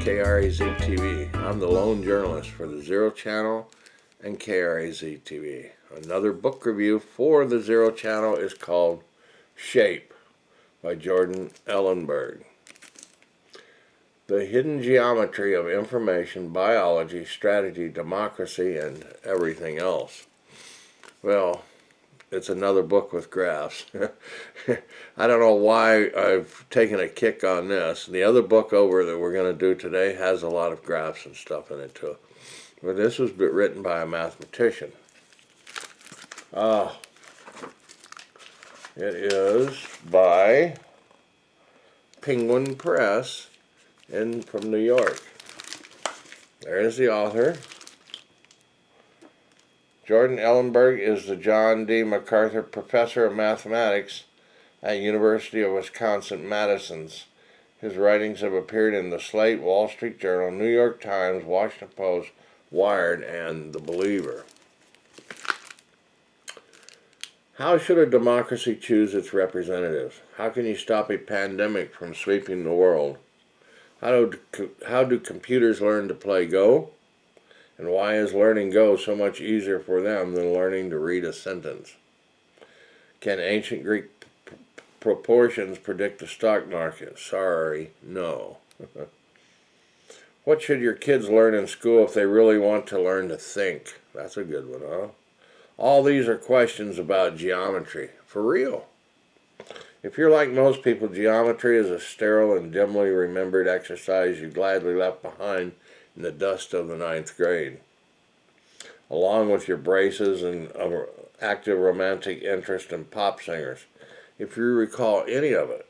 KRAZ-TV. I'm the lone journalist for the Zero Channel and KRAZ-TV. Another book review for the Zero Channel is called Shape by Jordan Ellenberg. The hidden geometry of information, biology, strategy, democracy, and everything else. Well, it's another book with graphs. I don't know why I've taken a kick on this. The other book over that we're going to do today has a lot of graphs and stuff in it too. But this was written by a mathematician. It is by Penguin Press from New York. There's the author. Jordan Ellenberg is the John D. MacArthur Professor of Mathematics at University of Wisconsin-Madison. His writings have appeared in the Slate, Wall Street Journal, New York Times, Washington Post, Wired, and The Believer. How should a democracy choose its representatives? How can you stop a pandemic from sweeping the world? How do computers learn to play Go? And why is learning Go so much easier for them than learning to read a sentence? Can ancient Greek proportions predict the stock market? Sorry, no. What should your kids learn in school if they really want to learn to think? That's a good one, huh? All these are questions about geometry. For real. If you're like most people, geometry is a sterile and dimly remembered exercise you gladly left behind in the dust of the 9th grade, along with your braces and active romantic interest in pop singers. If you recall any of it,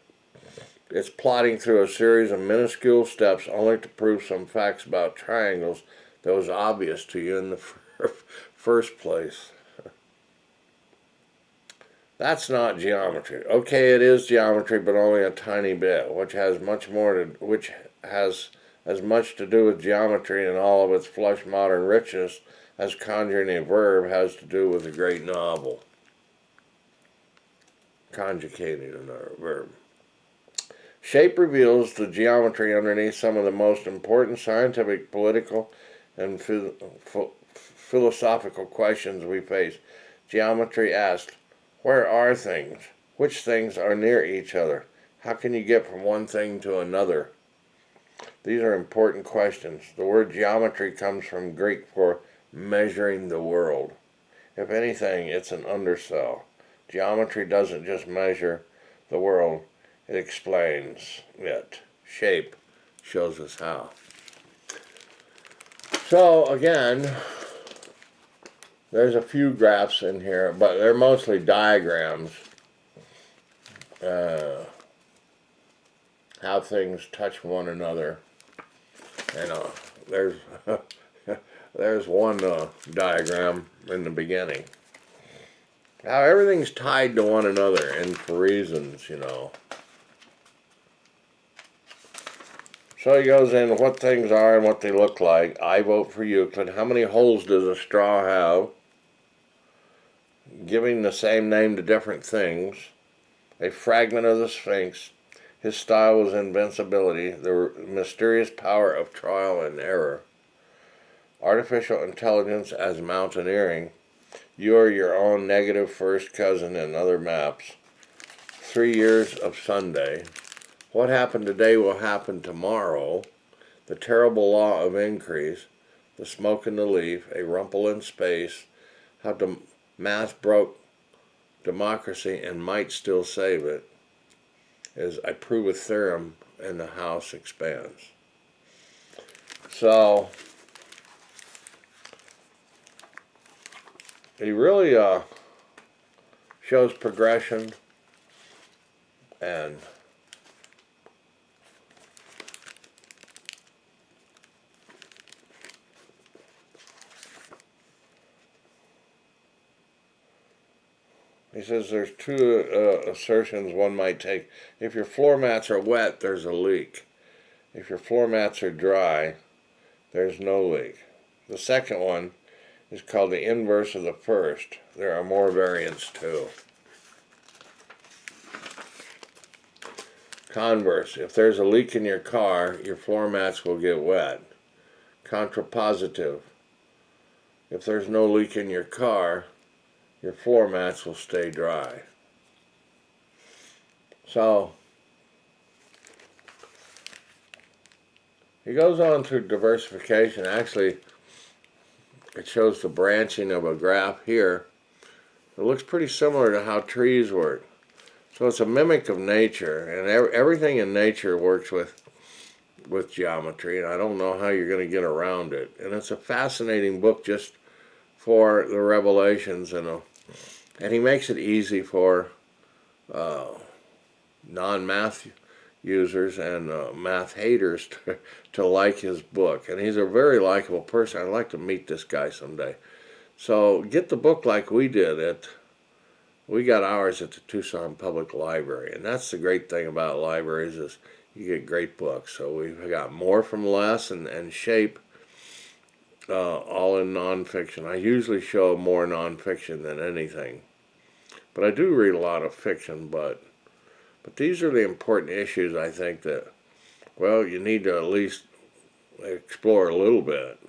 it's plodding through a series of minuscule steps only to prove some facts about triangles that was obvious to you in the first place. That's not geometry. Okay, it is geometry, but only a tiny bit, which has as much to do with geometry and all of its flush modern richness as conjuring a verb has to do with a great novel. Conjugating a verb. Shape reveals the geometry underneath some of the most important scientific, political, and philosophical questions we face. Geometry asks, where are things? Which things are near each other? How can you get from one thing to another? These are important questions. The word geometry comes from Greek for measuring the world. If anything, it's an undersell. Geometry doesn't just measure the world, it explains it. Shape shows us how. So again, there's a few graphs in here, but they're mostly diagrams. How things touch one another. And there's one diagram in the beginning. How everything's tied to one another, and for reasons, you know. So he goes in what things are and what they look like. I vote for Euclid. How many holes does a straw have? Giving the same name to different things. A fragment of the Sphinx. His style was invincibility, the mysterious power of trial and error. Artificial intelligence as mountaineering. You are your own negative first cousin in other maps. 3 years of Sunday. What happened today will happen tomorrow. The terrible law of increase. The smoke in the leaf. A rumple in space. How math broke democracy and might still save it. Is I prove a theorem and the house expands. So he really shows progression and he says there's two assertions one might take. If your floor mats are wet, there's a leak. If your floor mats are dry, there's no leak. The second one is called the inverse of the first. There are more variants too. Converse, if there's a leak in your car, your floor mats will get wet. Contrapositive, if there's no leak in your car, your floor mats will stay dry. So, he goes on through diversification. Actually, it shows the branching of a graph here. It looks pretty similar to how trees work. So it's a mimic of nature, and everything in nature works with geometry, and I don't know how you're going to get around it. And it's a fascinating book just for the revelations, and he makes it easy for non-math users and math haters to like his book. And he's a very likable person. I'd like to meet this guy someday. So get the book like we did. We got ours at the Tucson Public Library, and that's the great thing about libraries is you get great books. So we've got More from Less and Shape, all in nonfiction. I usually show more nonfiction than anything, but I do read a lot of fiction. But these are the important issues, I think, that, well, you need to at least explore a little bit.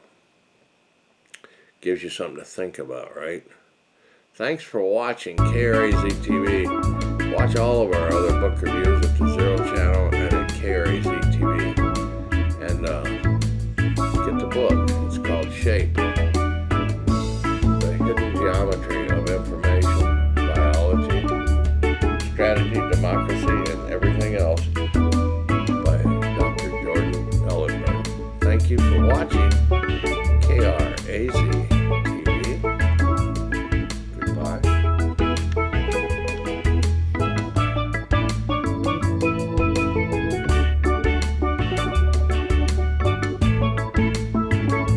Gives you something to think about, right? Thanks for watching KRAZ TV. Watch all of our other book reviews at the Zero Channel and at KRAZ TV. And get the book. It's called Shape, The Hidden Geometry of Information, Biology, Strategy, Democracy, and Everything Else by Dr. Jordan Ellenberg. Thank you for watching KRAZ.